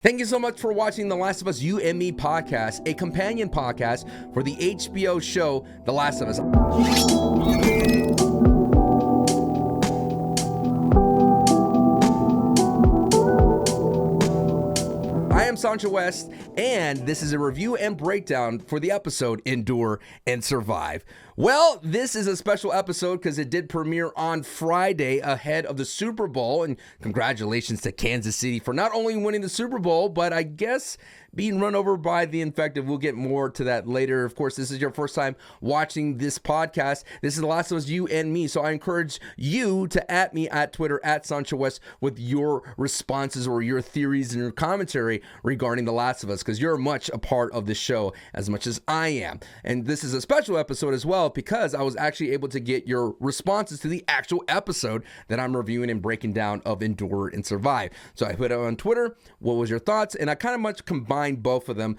Thank you so much for watching The Last of Us You and Me podcast, a companion podcast for the HBO show The Last of Us. I am SanchoWest, and this is a review and breakdown for the episode Endure and Survive. Well, this is a special episode because it did premiere on Friday ahead of the Super Bowl, and congratulations to Kansas City for not only winning the Super Bowl, but I guess being run over by the infected. We'll get more to that later. Of course, this is your first time watching this podcast. This is The Last of Us You and Me, so I encourage you to @ me at Twitter at SanchoWest with your responses or your theories and your commentary regarding The Last of Us, because you're much a part of the show as much as I am. And this is a special episode as well because I was actually able to get your responses to the actual episode that I'm reviewing and breaking down of Endure and Survive. So I put it on Twitter, what was your thoughts? And I kind of much combined both of them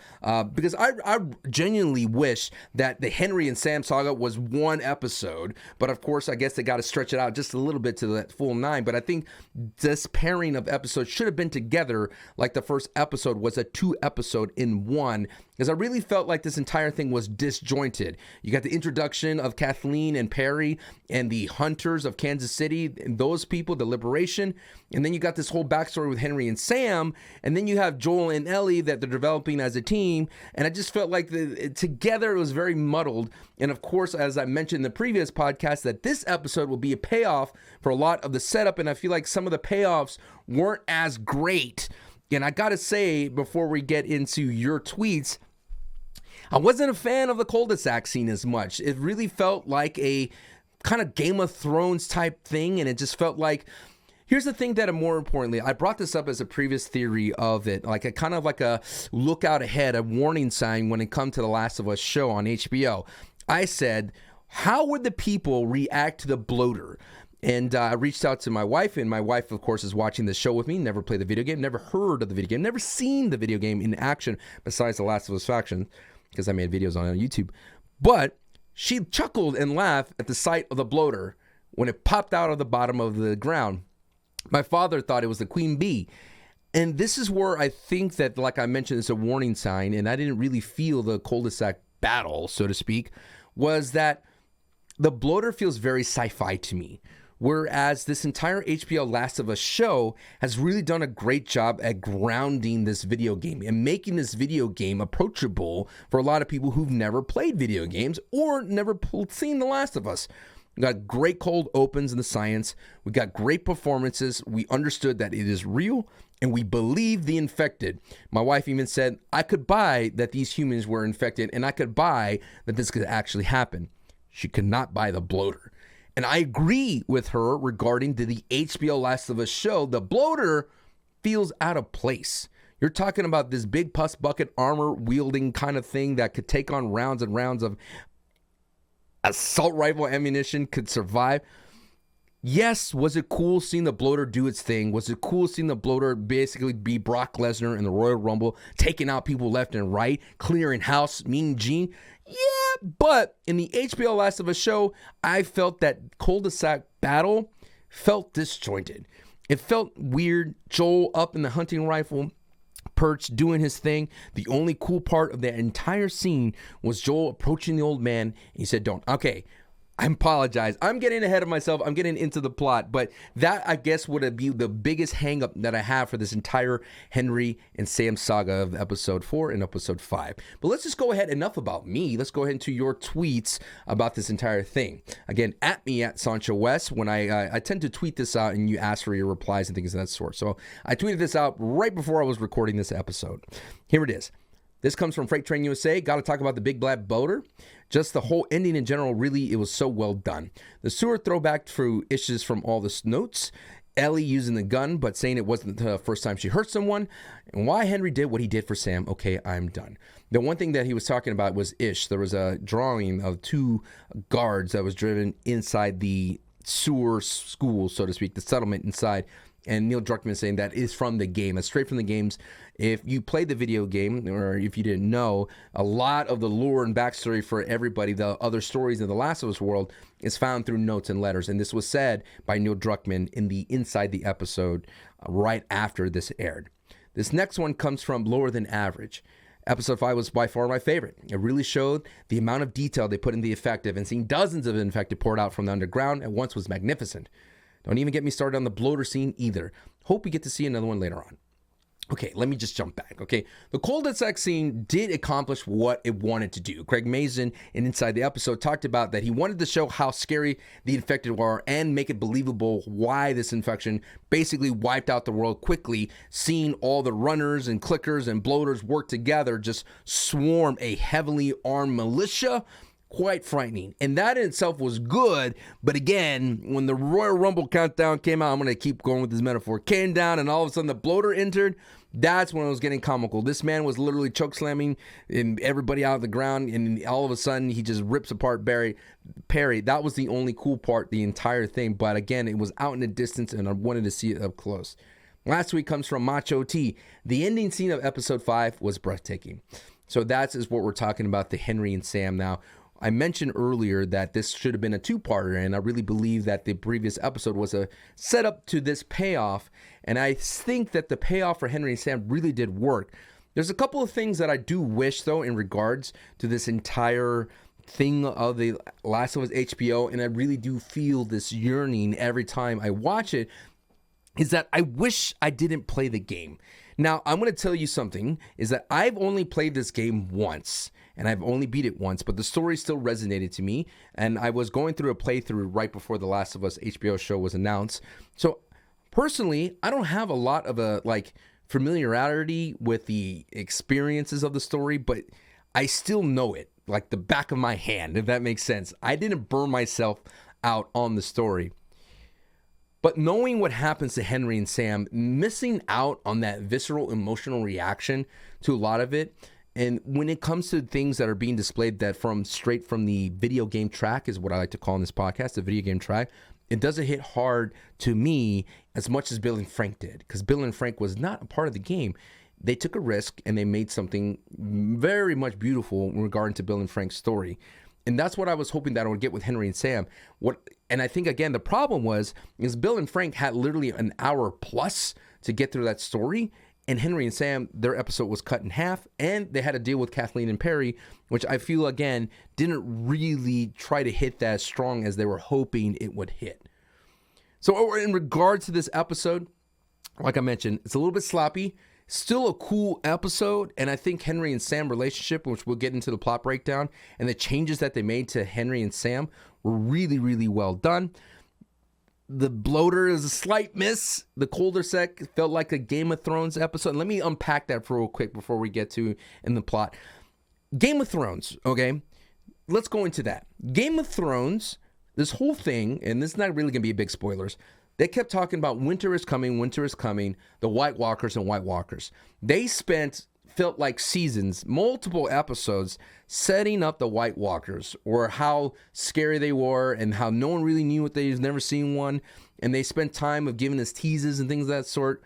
because I genuinely wish that the Henry and Sam saga was one episode, but of course I guess they got to stretch it out just a little bit to that full 9. But I think this pairing of episodes should have been together like the first episode was a 2 episode in one, because I really felt like this entire thing was disjointed. You got the introduction of Kathleen and Perry and the hunters of Kansas City and those people, the liberation, and then you got this whole backstory with Henry and Sam, and then you have Joel and Ellie that they're developing as a team, and I just felt like together it was very muddled. And of course, as I mentioned in the previous podcast, that this episode will be a payoff for a lot of the setup, and I feel like some of the payoffs weren't as great. And I gotta say, before we get into your tweets, I wasn't a fan of the cul-de-sac scene as much. It really felt like a kind of Game of Thrones type thing, and it just felt like, here's the thing that more importantly, I brought this up as a previous theory of it, like a kind of like a look out ahead, a warning sign when it comes to The Last of Us show on HBO. I said, how would the people react to the bloater? And I reached out to my wife, and my wife, of course, is watching the show with me, never played the video game, never heard of the video game, never seen the video game in action besides The Last of Us Faction, because I made videos on it on YouTube. But she chuckled and laughed at the sight of the bloater when it popped out of the bottom of the ground. My father thought it was the queen bee. And this is where I think that, like I mentioned, it's a warning sign, and I didn't really feel the cul-de-sac battle, so to speak, was that the bloater feels very sci-fi to me. Whereas this entire HBO Last of Us show has really done a great job at grounding this video game and making this video game approachable for a lot of people who've never played video games or never seen The Last of Us. We got great cold opens in the science. We got great performances. We understood that it is real, and we believe the infected. My wife even said, I could buy that these humans were infected, and I could buy that this could actually happen. She could not buy the bloater. And I agree with her regarding the HBO Last of Us show. The bloater feels out of place. You're talking about this big pus bucket armor wielding kind of thing that could take on rounds and rounds of assault rifle ammunition, could survive. Yes, was it cool seeing the bloater do its thing? Was it cool seeing the bloater basically be Brock Lesnar in the Royal Rumble, taking out people left and right, clearing house, Mean Gene? Yeah, but in the HBO Last of Us show, I felt that cul-de-sac battle felt disjointed. It felt weird. Joel up in the hunting rifle perch doing his thing. The only cool part of that entire scene was Joel approaching the old man, and he said, don't. Okay, I apologize. I'm getting ahead of myself. I'm getting into the plot, but that, I guess, would be the biggest hang-up that I have for this entire Henry and Sam saga of episode 4 and episode 5. But let's just go ahead. Enough about me. Let's go ahead into your tweets about this entire thing. Again, at me at SanchoWest. When I tend to tweet this out, and you ask for your replies and things of that sort. So I tweeted this out right before I was recording this episode. Here it is. This comes from Freight Train USA. Got to talk about the big black bloater. Just the whole ending in general, really, it was so well done. The sewer throwback through issues from all the notes. Ellie using the gun, but saying it wasn't the first time she hurt someone. And why Henry did what he did for Sam. Okay, I'm done. The one thing that he was talking about was Ish. There was a drawing of 2 guards that was driven inside the sewer school, so to speak, the settlement inside. And Neil Druckmann saying that is from the game. It's straight from the games. If you played the video game, or if you didn't know, a lot of the lore and backstory for everybody, the other stories in the Last of Us world, is found through notes and letters. And this was said by Neil Druckmann in the inside the episode right after this aired. This next one comes from Lower Than Average. Episode 5 was by far my favorite. It really showed the amount of detail they put in the infected, and seeing dozens of infected poured out from the underground at once was magnificent. Don't even get me started on the bloater scene either. Hope we get to see another one later on. Okay, let me just jump back, okay? The cul-de-sac scene did accomplish what it wanted to do. Craig Mazin, in Inside the Episode, talked about that he wanted to show how scary the infected were and make it believable why this infection basically wiped out the world quickly, seeing all the runners and clickers and bloaters work together, just swarm a heavily armed militia. Quite frightening. And that in itself was good. But again, when the Royal Rumble countdown came out, I'm going to keep going with this metaphor, came down and all of a sudden the bloater entered, that's when it was getting comical. This man was literally choke slamming everybody out of the ground, and all of a sudden he just rips apart Perry. That was the only cool part, the entire thing. But again, it was out in the distance and I wanted to see it up close. Last week comes from Macho T. The ending scene of episode 5 was breathtaking. So that's what we're talking about, the Henry and Sam now. I mentioned earlier that this should have been a two-parter, and I really believe that the previous episode was a setup to this payoff, and I think that the payoff for Henry and Sam really did work. There's a couple of things that I do wish, though, in regards to this entire thing of the Last of Us HBO, and I really do feel this yearning every time I watch it, is that I wish I didn't play the game. Now, I'm going to tell you something, is that I've only played this game once, and I've only beat it once, but the story still resonated to me, and I was going through a playthrough right before the Last of Us HBO show was announced. So, personally, I don't have a lot of familiarity with the experiences of the story, but I still know it, like the back of my hand, if that makes sense. I didn't burn myself out on the story. But knowing what happens to Henry and Sam, missing out on that visceral emotional reaction to a lot of it, and when it comes to things that are being displayed that straight from the video game track is what I like to call in this podcast, the video game track, it doesn't hit hard to me as much as Bill and Frank did, because Bill and Frank was not a part of the game. They took a risk and they made something very much beautiful in regard to Bill and Frank's story. And that's what I was hoping that I would get with Henry and Sam. And I think, again, the problem is Bill and Frank had literally an hour plus to get through that story. And Henry and Sam, their episode was cut in half. And they had to deal with Kathleen and Perry, which I feel, again, didn't really try to hit that strong as they were hoping it would hit. So in regards to this episode, like I mentioned, it's a little bit sloppy. Still a cool episode, and I think Henry and Sam relationship, which we'll get into the plot breakdown, and the changes that they made to Henry and Sam were really, really well done. The bloater is a slight miss. The cul-de-sac felt like a Game of Thrones episode. Let me unpack that for real quick before we get to in the plot. Game of Thrones, okay? Let's go into that. Game of Thrones, this whole thing, and this is not really going to be big spoilers, they kept talking about winter is coming, the White Walkers and White Walkers. They felt like seasons, multiple episodes, setting up the White Walkers, or how scary they were and how no one really knew what they've never seen one. And they spent time of giving us teases and things of that sort.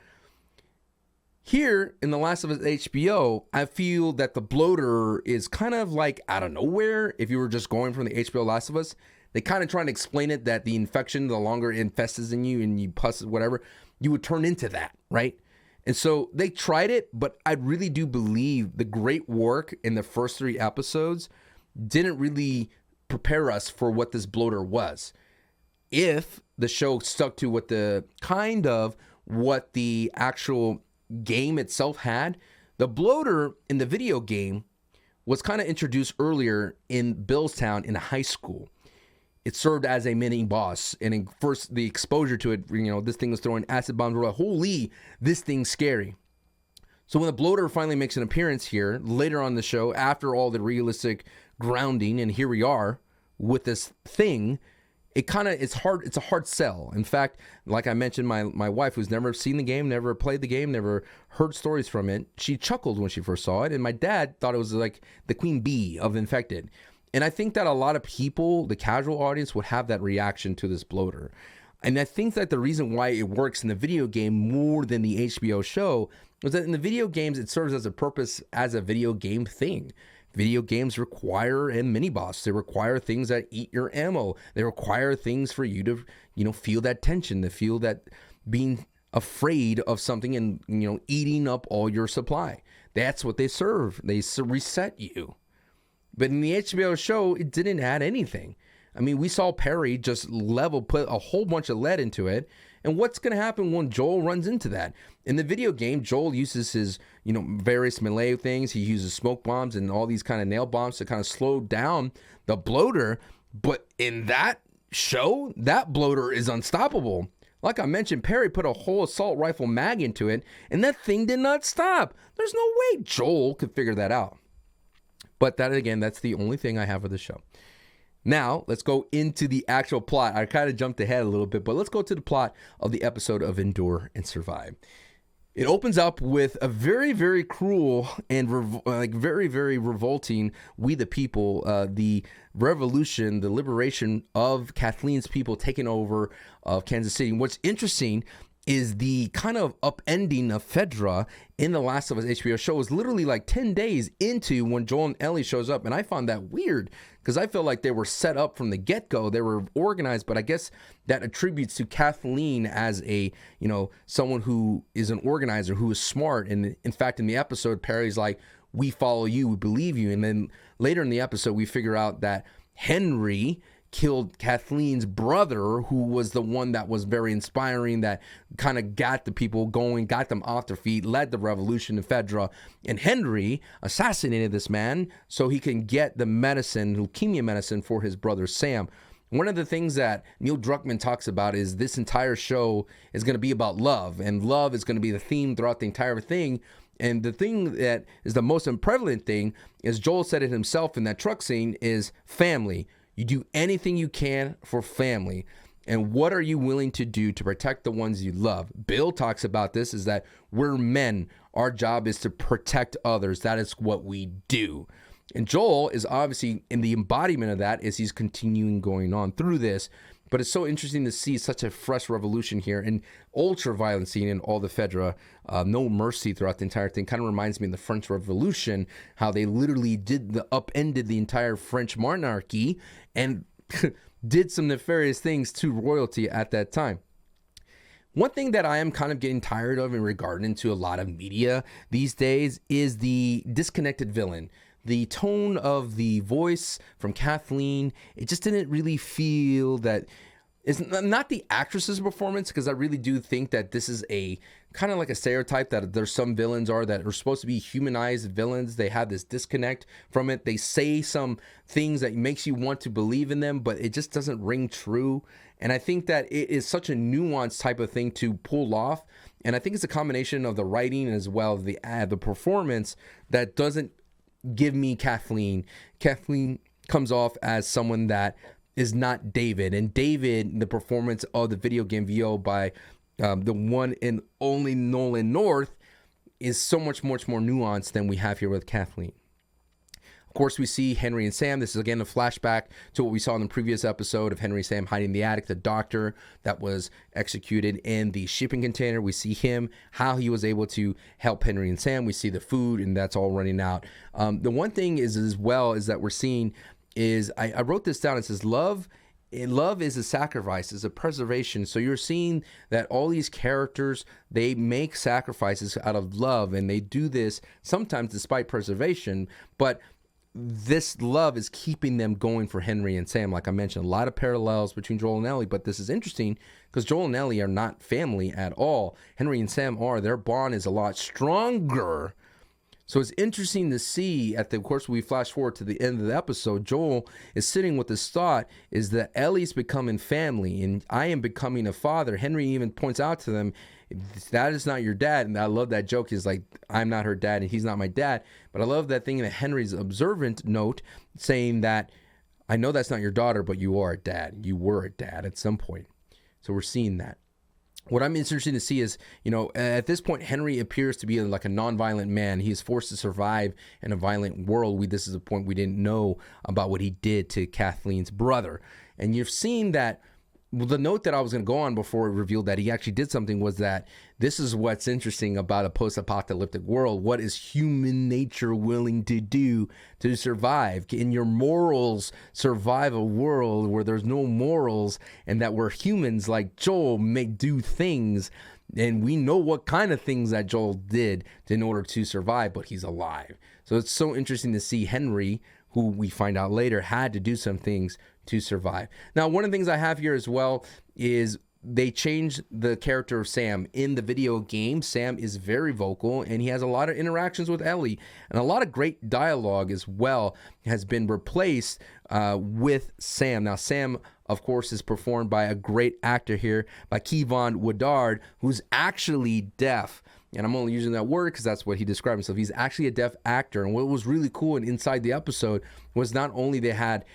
Here in The Last of Us HBO, I feel that the bloater is kind of like out of nowhere. If you were just going from the HBO Last of Us, they kind of trying to explain it that the infection, the longer it infests in you and you pus, whatever, you would turn into that, right? And so they tried it, but I really do believe the great work in the first 3 episodes didn't really prepare us for what this bloater was. If the show stuck to what the actual game itself had, the bloater in the video game was kind of introduced earlier in Billstown in a high school. It served as a mini boss, and first the exposure to it, this thing was throwing acid bombs. We're like, holy, this thing's scary. So when the bloater finally makes an appearance here later on the show, after all the realistic grounding, and here we are with this thing, it's a hard sell. In fact, like I mentioned, my wife, who's never seen the game, never played the game, never heard stories from it, she chuckled when she first saw it, and my dad thought it was like the queen bee of infected. And I think that a lot of people, the casual audience, would have that reaction to this bloater. And I think that the reason why it works in the video game more than the HBO show is that in the video games, it serves as a purpose as a video game thing. Video games require a mini boss. They require things that eat your ammo. They require things for you to, feel that tension, to feel that being afraid of something and, eating up all your supply. That's what they serve. They reset you. But in the HBO show, it didn't add anything. I mean, we saw Perry just put a whole bunch of lead into it. And what's going to happen when Joel runs into that? In the video game, Joel uses his, various melee things. He uses smoke bombs and all these kind of nail bombs to kind of slow down the bloater. But in that show, that bloater is unstoppable. Like I mentioned, Perry put a whole assault rifle mag into it, and that thing did not stop. There's no way Joel could figure that out. But that's the only thing I have for the show. Now, let's go into the actual plot. I kind of jumped ahead a little bit, but let's go to the plot of the episode of Endure and Survive. It opens up with a very, very cruel and very, very revolting We the People, the revolution, the liberation of Kathleen's people taking over of Kansas City. And what's interesting is the kind of upending of Fedra in the Last of Us HBO show is literally like 10 days into when Joel and Ellie shows up. And I found that weird because I feel like they were set up from the get-go. They were organized, but I guess that attributes to Kathleen as a, someone who is an organizer, who is smart. And in fact, in the episode, Perry's like, we follow you, we believe you. And then later in the episode, we figure out that Henry killed Kathleen's brother, who was the one that was very inspiring, that kind of got the people going, got them off their feet, led the revolution in Fedra. And Henry assassinated this man so he can get the leukemia medicine for his brother Sam. One of the things that Neil Druckmann talks about is this entire show is going to be about love, and love is going to be the theme throughout the entire thing. And the thing that is the most prevalent thing, as Joel said it himself in that truck scene, is family. You do anything you can for family. And what are you willing to do to protect the ones you love? Bill talks about this, is that we're men. Our job is to protect others. That is what we do. And Joel is obviously in the embodiment of that as he's continuing going on through this. But it's so interesting to see such a fresh revolution here, and ultra violent scene in all the Fedra, no mercy throughout the entire thing. Kind of reminds me of the French Revolution, how they literally upended the entire French monarchy and did some nefarious things to royalty at that time. One thing that I am kind of getting tired of in regarding to a lot of media these days is the disconnected villain. The tone of the voice from Kathleen, it just didn't really feel that. It's not the actress's performance, because I really do think that this is a kind of like a stereotype that there's some villains that are supposed to be humanized villains. They have this disconnect from it. They say some things that makes you want to believe in them, but it just doesn't ring true. And I think that it is such a nuanced type of thing to pull off. And I think it's a combination of the writing as well as the performance that doesn't give me Kathleen. Kathleen comes off as someone that is not David. And David, the performance of the video game VO by the one and only Nolan North, is so much more nuanced than we have here with Kathleen. Of course, we see Henry and Sam. This is again a flashback to what we saw in the previous episode of Henry and Sam hiding in the attic, the doctor that was executed in the shipping container. We see him, how he was able to help Henry and Sam. We see the food, and that's all running out. The one thing is as well is that we're seeing is, I wrote this down. It says love is a sacrifice, is a preservation. So you're seeing that all these characters, they make sacrifices out of love, and they do this sometimes despite preservation, but this love is keeping them going for Henry and Sam. Like I mentioned, a lot of parallels between Joel and Ellie, but this is interesting because Joel and Ellie are not family at all. Henry and Sam are. Their bond is a lot stronger. So it's interesting to see of course, we flash forward to the end of the episode. Joel is sitting with this thought, is that Ellie's becoming family and I am becoming a father. Henry even points out to them, that is not your dad. And I love that joke. He's like, I'm not her dad and he's not my dad. But I love that thing in Henry's observant note saying that, I know that's not your daughter, but you are a dad. You were a dad at some point. So we're seeing that. What I'm interested to see is, at this point, Henry appears to be like a nonviolent man. He is forced to survive in a violent world. This is a point we didn't know about what he did to Kathleen's brother. And you've seen that. Well, the note that I was going to go on before it revealed that he actually did something was that this is what's interesting about a post-apocalyptic world. What is human nature willing to do to survive? Can your morals survive a world where there's no morals and that where humans like Joel may do things And we know what kind of things that Joel did in order to survive, but he's alive. So it's so interesting to see Henry, who we find out later had to do some things to survive. Now, one of the things I have here as well is they changed the character of Sam. In the video game, Sam is very vocal and he has a lot of interactions with Ellie, and a lot of great dialogue as well has been replaced with Sam. Now, Sam, of course, is performed by a great actor here, by Kevon Woodard, who's actually deaf. And I'm only using that word because that's what he described himself. He's actually a deaf actor. And what was really cool and inside the episode was not only they had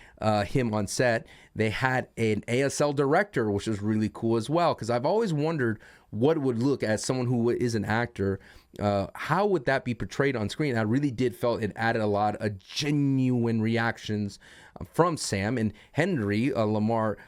him on set, they had an ASL director, which was really cool as well. Because I've always wondered what it would look as someone who is an actor. How would that be portrayed on screen? I really did felt it added a lot of genuine reactions from Sam. And Henry Lamar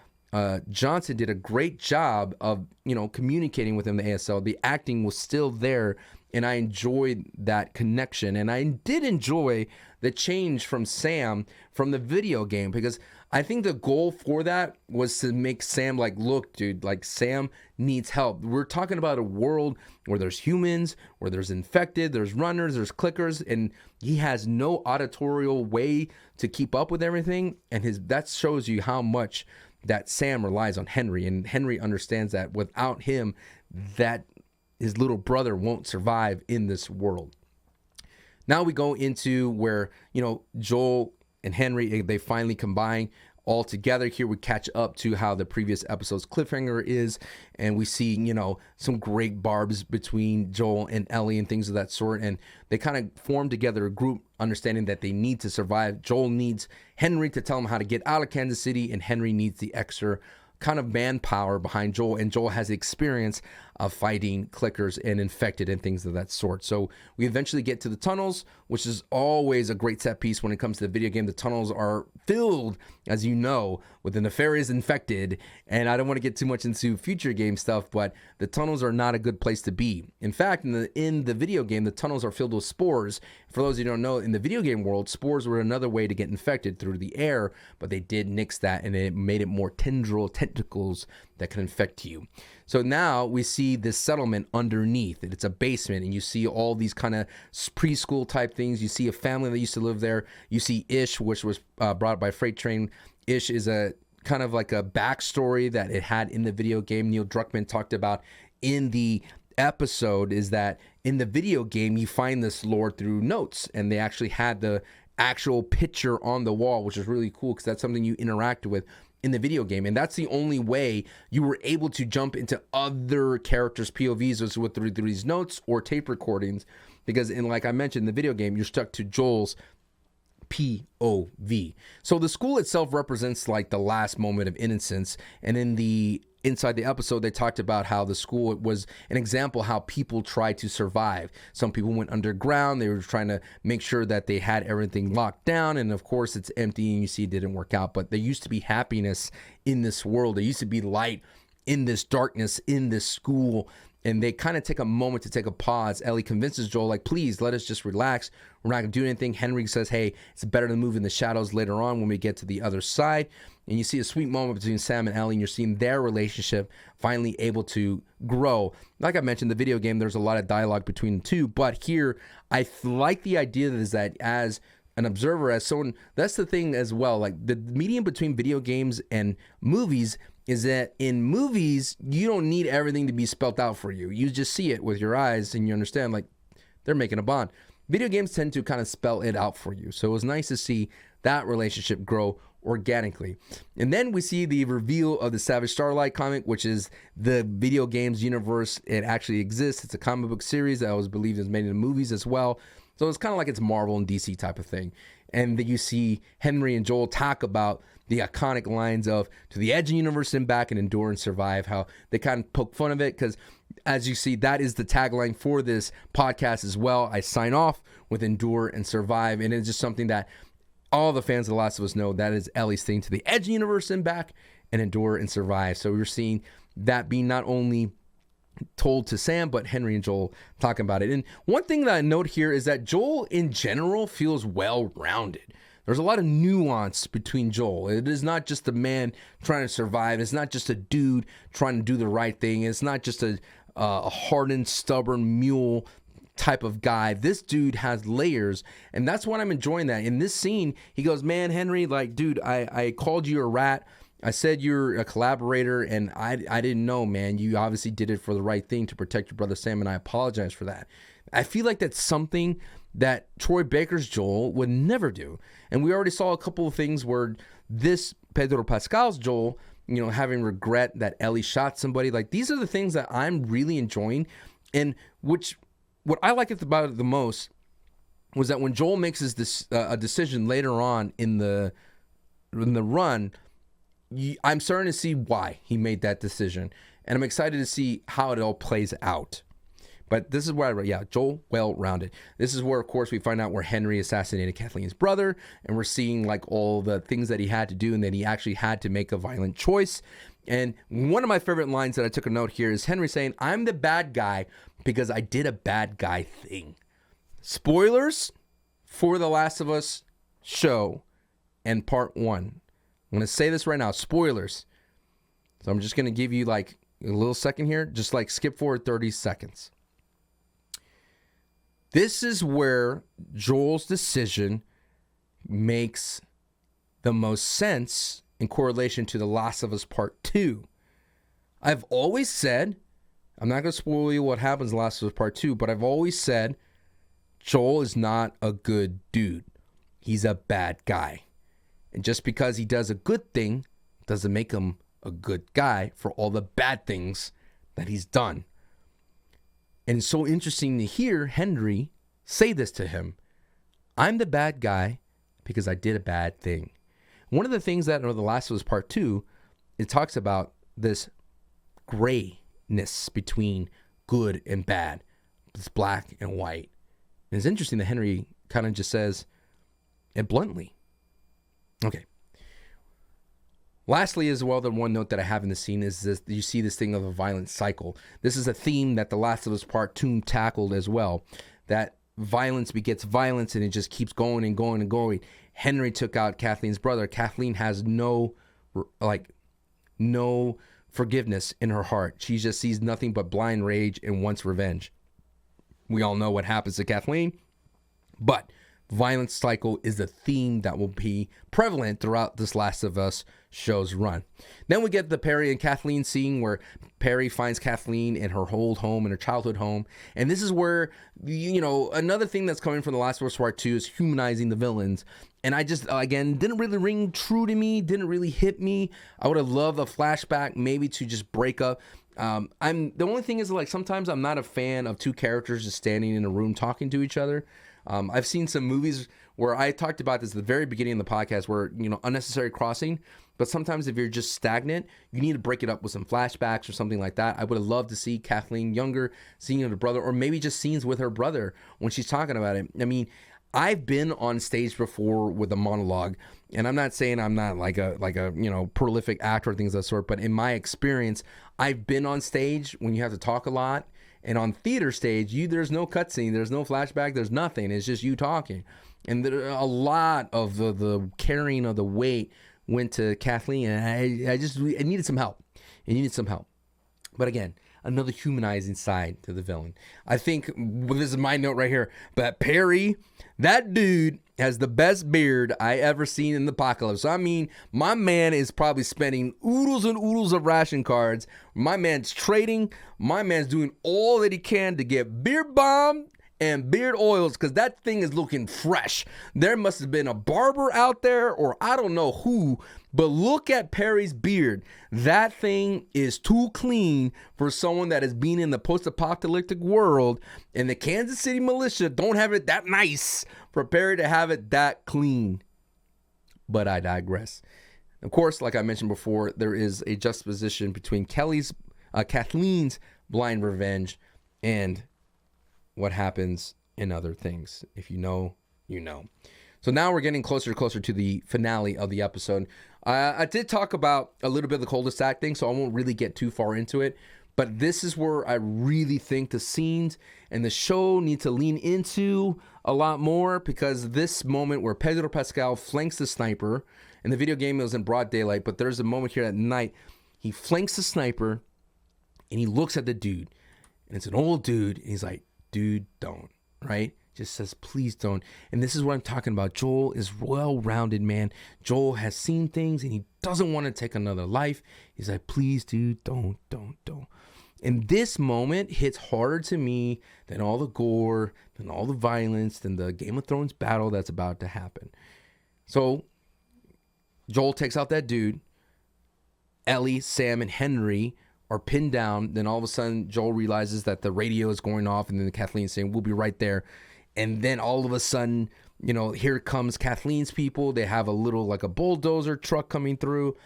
Johnson did a great job of, communicating with him, the ASL. The acting was still there, and I enjoyed that connection. And I did enjoy the change from Sam from the video game, because I think the goal for that was to make Sam like, look, dude, like Sam needs help. We're talking about a world where there's humans, where there's infected, there's runners, there's clickers, and he has no auditorial way to keep up with everything. And that shows you how much that Sam relies on Henry, and Henry understands that without him, that his little brother won't survive in this world. Now we go into where, Joel and Henry, they finally combine all together. Here we catch up to how the previous episode's cliffhanger is, and we see, some great barbs between Joel and Ellie and things of that sort, and they kind of form together a group, understanding that they need to survive. Joel needs Henry to tell him how to get out of Kansas City, and Henry needs the extra kind of manpower behind Joel, and Joel has the experience of fighting clickers and infected and things of that sort. So we eventually get to the tunnels, which is always a great set piece when it comes to the video game. The tunnels are filled, as you know, with the nefarious infected, and I don't want to get too much into future game stuff, but the tunnels are not a good place to be. In fact, in the video game, the tunnels are filled with spores. For those who don't know, in the video game world, spores were another way to get infected through the air, but they did nix that, and it made it more tentacles that can infect you. So now we see this settlement underneath it. It's a basement, and you see all these kind of preschool type things. You see a family that used to live there. You see Ish, which was brought up by Freight Train. Ish is a kind of like a backstory that it had in the video game. Neil Druckmann talked about in the episode is that in the video game, you find this lore through notes, and they actually had the actual picture on the wall, which is really cool because that's something you interact with in the video game. And that's the only way you were able to jump into other characters' POVs was with through these notes or tape recordings, because like I mentioned, in the video game, you're stuck to Joel's POV. So the school itself represents like the last moment of innocence. And inside the episode, they talked about how the school was an example how people try to survive. Some people went underground. They were trying to make sure that they had everything locked down. And of course, it's empty and you see it didn't work out. But there used to be happiness in this world. There used to be light in this darkness in this school. And they kind of take a moment to take a pause. Ellie convinces Joel, like, please let us just relax. We're not going to do anything. Henry says, hey, it's better to move in the shadows later on when we get to the other side. And you see a sweet moment between Sam and Ellie, and you're seeing their relationship finally able to grow. Like I mentioned, the video game, there's a lot of dialogue between the two. But here, I like the idea is that as an observer, as someone, that's the thing as well. Like the medium between video games and movies is that in movies, you don't need everything to be spelled out for you. You just see it with your eyes and you understand, like, they're making a bond. Video games tend to kind of spell it out for you. So it was nice to see that relationship grow organically. And then we see the reveal of the Savage Starlight comic, which is the video games universe. It actually exists. It's a comic book series that I was believed is made into movies as well. So it's kind of like it's Marvel and DC type of thing. And then you see Henry and Joel talk about the iconic lines of to the edge of the universe and back and endure and survive, how they kind of poke fun of it because as you see, that is the tagline for this podcast as well. I sign off with endure and survive. And it's just something that all the fans of The Last of Us know that is Ellie's thing, to the edge of the universe and back and endure and survive. So we're seeing that being not only told to Sam, but Henry and Joel talking about it. And one thing that I note here is that Joel in general feels well-rounded. There's a lot of nuance between Joel. It is not just a man trying to survive. It's not just a dude trying to do the right thing. It's not just a a hardened, stubborn mule type of guy. This dude has layers, and that's what I'm enjoying. That in this scene, he goes, man, Henry, like, dude, I called you a rat. I said you're a collaborator, and I didn't know, man. You obviously did it for the right thing to protect your brother Sam, and I apologize for that. I feel like that's something that Troy Baker's Joel would never do. And we already saw a couple of things where this Pedro Pascal's Joel, you know, having regret that Ellie shot somebody. Like, these are the things that I'm really enjoying, and what I like about it the most was that when Joel makes a decision later on in the run, I'm starting to see why he made that decision, and I'm excited to see how it all plays out. But this is where Joel, well-rounded. This is where, of course, we find out where Henry assassinated Kathleen's brother, and we're seeing like all the things that he had to do, and that he actually had to make a violent choice. And one of my favorite lines that I took a note here is Henry saying, "I'm the bad guy because I did a bad guy thing." Spoilers for The Last of Us show and part 1. I'm going to say this right now, spoilers. So I'm just going to give you like a little second here, just like skip forward 30 seconds. This is where Joel's decision makes the most sense in correlation to The Last of Us Part 2. I've always said, I'm not going to spoil you what happens in The Last of Us Part 2, but I've always said Joel is not a good dude. He's a bad guy. And just because he does a good thing doesn't make him a good guy for all the bad things that he's done. And it's so interesting to hear Henry say this to him. I'm the bad guy because I did a bad thing. One of the things that in The Last of Us Part 2, it talks about this grayness between good and bad. It's black and white. And it's interesting that Henry kind of just says it bluntly. Okay. Lastly, as well, the one note that I have in the scene is this: you see this thing of a violent cycle. This is a theme that The Last of Us Part 2 tackled as well. That violence begets violence, and it just keeps going and going and going. Henry took out Kathleen's brother. Kathleen has no forgiveness in her heart. She just sees nothing but blind rage and wants revenge. We all know what happens to Kathleen, but violence cycle is a theme that will be prevalent throughout this Last of Us show's run. Then we get the Perry and Kathleen scene where Perry finds Kathleen in her old home, in her childhood home. And this is where, you know, another thing that's coming from The Last of Us Part 2 is humanizing the villains. And I just, again, didn't really ring true to me, didn't really hit me. I would have loved a flashback maybe to just break up. The only thing is, like, sometimes I'm not a fan of two characters just standing in a room talking to each other. I've seen some movies where I talked about this at the very beginning of the podcast where, you know, unnecessary crossing. But sometimes if you're just stagnant, you need to break it up with some flashbacks or something like that. I would have loved to see Kathleen younger, seeing her brother, or maybe just scenes with her brother when she's talking about it. I mean, I've been on stage before with a monologue, and I'm not saying I'm not like a you know, prolific actor or things of that sort, but in my experience, I've been on stage when you have to talk a lot. And on theater stage, there's no cutscene, there's no flashback, there's nothing. It's just you talking. And a lot of the carrying of the weight went to Kathleen, and I needed some help. It needed some help. But again, another humanizing side to the villain. I think, well, this is my note right here, but Perry, that dude has the best beard I ever seen in the apocalypse. I mean, my man is probably spending oodles and oodles of ration cards. My man's trading. My man's doing all that he can to get beard balm and beard oils, because that thing is looking fresh. There must have been a barber out there, or I don't know who, but look at Perry's beard. That thing is too clean for someone that has been in the post-apocalyptic world, and the Kansas City militia don't have it that nice for Perry to have it that clean. But I digress. Of course, like I mentioned before, there is a juxtaposition between Kathleen's blind revenge and what happens in other things. If you know, you know. So now we're getting closer and closer to the finale of the episode. I did talk about a little bit of the cul-de-sac thing, so I won't really get too far into it. But this is where I really think the scenes and the show need to lean into a lot more, because this moment where Pedro Pascal flanks the sniper, in the video game it was in broad daylight, but there's a moment here at night, he flanks the sniper and he looks at the dude. And it's an old dude. And he's like, dude, don't, right? Just says, please don't. And this is what I'm talking about. Joel is well-rounded, man. Joel has seen things and he doesn't want to take another life. He's like, please, dude, don't. And this moment hits harder to me than all the gore, than all the violence, than the Game of Thrones battle that's about to happen. So Joel takes out that dude. Ellie, Sam, and Henry are pinned down. Then all of a sudden, Joel realizes that the radio is going off, and then Kathleen's saying, we'll be right there. And then all of a sudden, here comes Kathleen's people. They have a little, like a bulldozer truck coming through.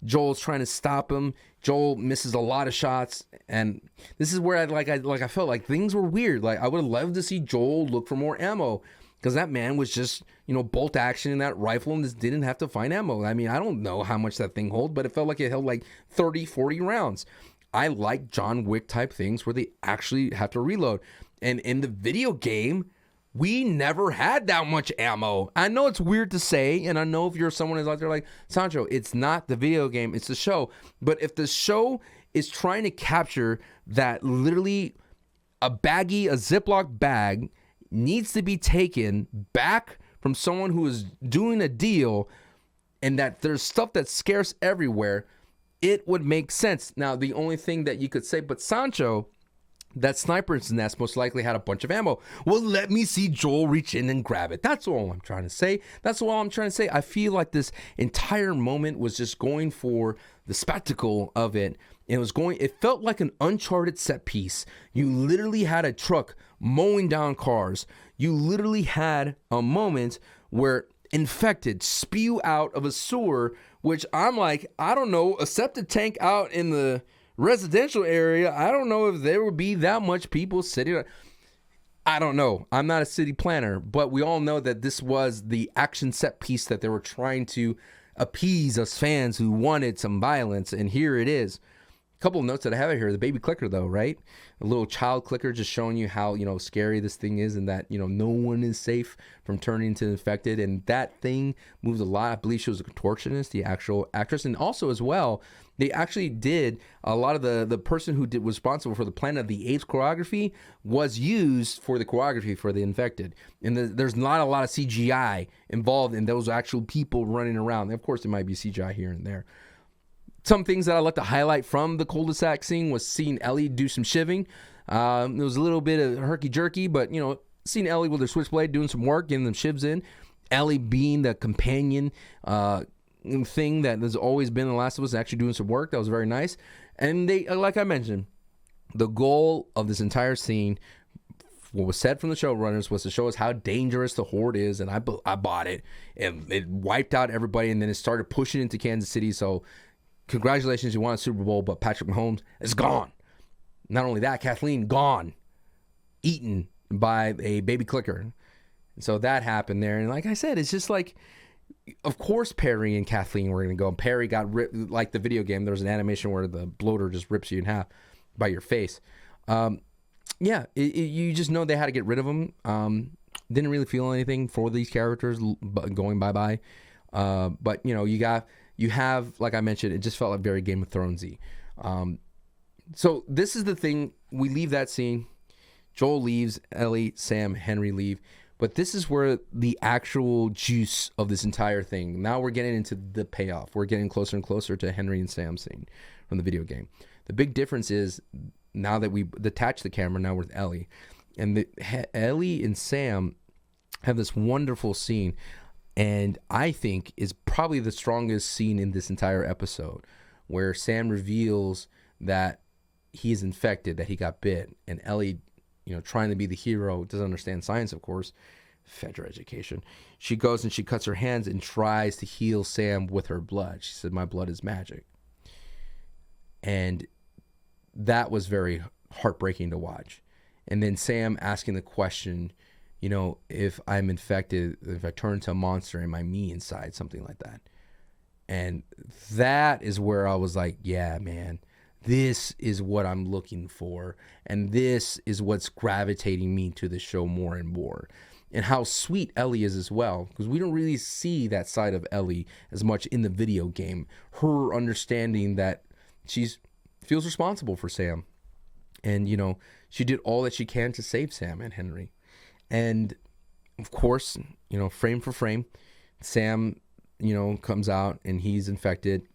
Joel's trying to stop him. Joel misses a lot of shots. And this is where I felt like things were weird. Like, I would have loved to see Joel look for more ammo, because that man was just, bolt action in that rifle and just didn't have to find ammo. I mean, I don't know how much that thing holds, but it felt like it held like 30, 40 rounds. I like John Wick type things where they actually have to reload. And in the video game, we never had that much ammo. I know it's weird to say, and I know if you're someone who's out there like, Sancho, it's not the video game, it's the show. But if the show is trying to capture that literally a Ziploc bag needs to be taken back from someone who is doing a deal, and that there's stuff that's scarce everywhere, it would make sense. Now, the only thing that you could say, but Sancho, that sniper's nest most likely had a bunch of ammo. Well, let me see Joel reach in and grab it. That's all I'm trying to say. I feel like this entire moment was just going for the spectacle of it. It felt like an Uncharted set piece. You literally had a truck mowing down cars. You literally had a moment where infected spew out of a sewer, which I'm like, I don't know, a septic tank out in the residential area, I don't know if there would be that much people sitting. I don't know. I'm not a city planner, but we all know that this was the action set piece that they were trying to appease us fans who wanted some violence, and here it is. A couple of notes that I have here. The baby clicker, though, right? A little child clicker just showing you how, scary this thing is, and that, no one is safe from turning into infected. And that thing moves a lot. I believe she was a contortionist, the actual actress. And also, as well, they actually did a lot of the person who was responsible for the Planet of the Apes choreography was used for the choreography for the infected. And there's not a lot of CGI involved in those actual people running around. Of course, there might be CGI here and there. Some things that I like to highlight from the cul-de-sac scene was seeing Ellie do some shivving. It was a little bit of herky-jerky, but, seeing Ellie with her switchblade doing some work, getting them shivs in. Ellie being the companion thing that has always been in The Last of Us, actually doing some work. That was very nice. And they, like I mentioned, the goal of this entire scene, what was said from the showrunners, was to show us how dangerous the Horde is, and I bought it. And it wiped out everybody, and then it started pushing into Kansas City, so congratulations, you won a Super Bowl, but Patrick Mahomes is gone. Not only that, Kathleen gone, eaten by a baby clicker. And so that happened there. And like I said, it's just like, of course Perry and Kathleen were going to go. And Perry got ripped, like the video game. There was an animation where the bloater just rips you in half by your face. You just know they had to get rid of them. Didn't really feel anything for these characters going bye-bye. But, you have, like I mentioned, it just felt like very Game of Thrones-y. So this is the thing. We leave that scene. Joel leaves. Ellie, Sam, Henry leave. But this is where the actual juice of this entire thing. Now we're getting into the payoff. We're getting closer and closer to Henry and Sam scene from the video game. The big difference is now that we detach the camera, now we're with Ellie. And Ellie and Sam have this wonderful scene. And I think is probably the strongest scene in this entire episode, where Sam reveals that he is infected, that he got bit, and Ellie, trying to be the hero, doesn't understand science, of course, federal education. She goes and she cuts her hands and tries to heal Sam with her blood. She said, "My blood is magic," and that was very heartbreaking to watch. And then Sam asking the question, if I'm infected, if I turn into a monster, am I me inside? Something like that. And that is where I was like, yeah, man, this is what I'm looking for. And this is what's gravitating me to the show more and more. And how sweet Ellie is as well, because we don't really see that side of Ellie as much in the video game. Her understanding that she feels responsible for Sam. And, she did all that she can to save Sam and Henry. And of course, frame for frame, Sam, comes out and he's infected.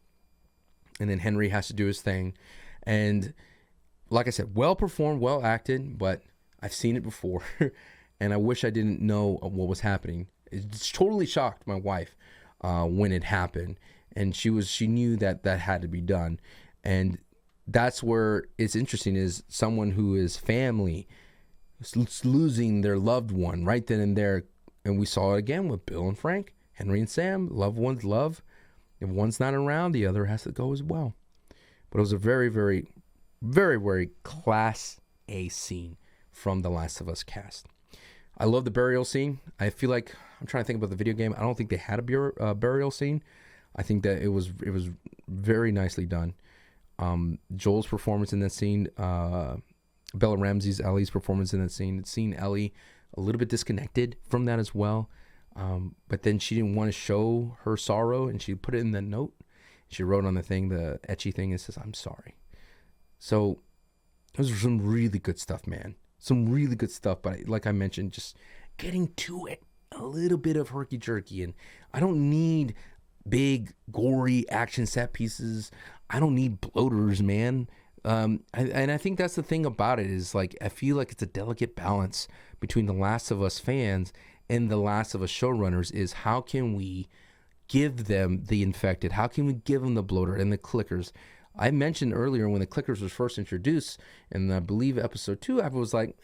And then Henry has to do his thing. And like I said, well performed, well acted, but I've seen it before. And I wish I didn't know what was happening. It's totally shocked my wife when it happened. And she knew that had to be done. And that's where it's interesting, is someone who is family is losing their loved one right then and there. And we saw it again with Bill and Frank, Henry and Sam. Loved ones love. If one's not around, the other has to go as well. But it was a very, very, very, very class A scene from the Last of Us cast. I love the burial scene. I feel like, I'm trying to think about the video game. I don't think they had a burial scene. I think that it was very nicely done. Joel's performance in that scene, Bella Ramsey's Ellie's performance in that scene. Seeing Ellie a little bit disconnected from that as well. But then she didn't want to show her sorrow, and she put it in the note. She wrote on the thing, the etchy thing, it says, "I'm sorry." So those are some really good stuff, man. Some really good stuff. But like I mentioned, just getting to it, a little bit of herky-jerky. And I don't need big, gory action set pieces. I don't need bloaters, man. And I think that's the thing about it, is like, I feel like it's a delicate balance between the Last of Us fans and the Last of Us showrunners, is how can we give them the infected? How can we give them the bloater and the clickers? I mentioned earlier when the clickers was first introduced, and I believe episode 2, I was like,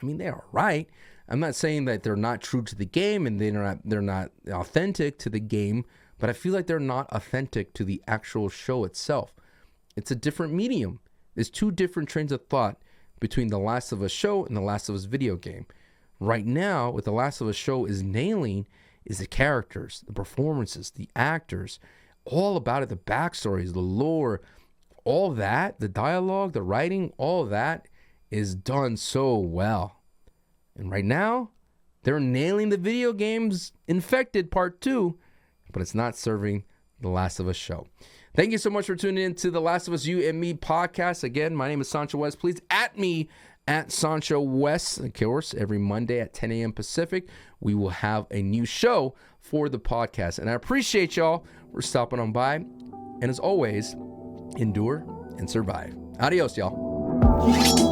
they're all right. I'm not saying that they're not true to the game and they're not authentic to the game, but I feel like they're not authentic to the actual show itself. It's a different medium. There's two different trains of thought between the Last of Us show and the Last of Us video game. Right now, what the Last of Us show is nailing is the characters, the performances, the actors, all about it, the backstories, the lore, all that, the dialogue, the writing, all that is done so well. And right now, they're nailing the video games Infected Part 2, but it's not serving the Last of Us show. Thank you so much for tuning in to the Last of Us You and Me podcast. Again, my name is SanchoWest. Please at me at SanchoWest. Of course, every Monday at 10 a.m. Pacific, we will have a new show for the podcast. And I appreciate y'all for stopping on by. And as always, endure and survive. Adios, y'all.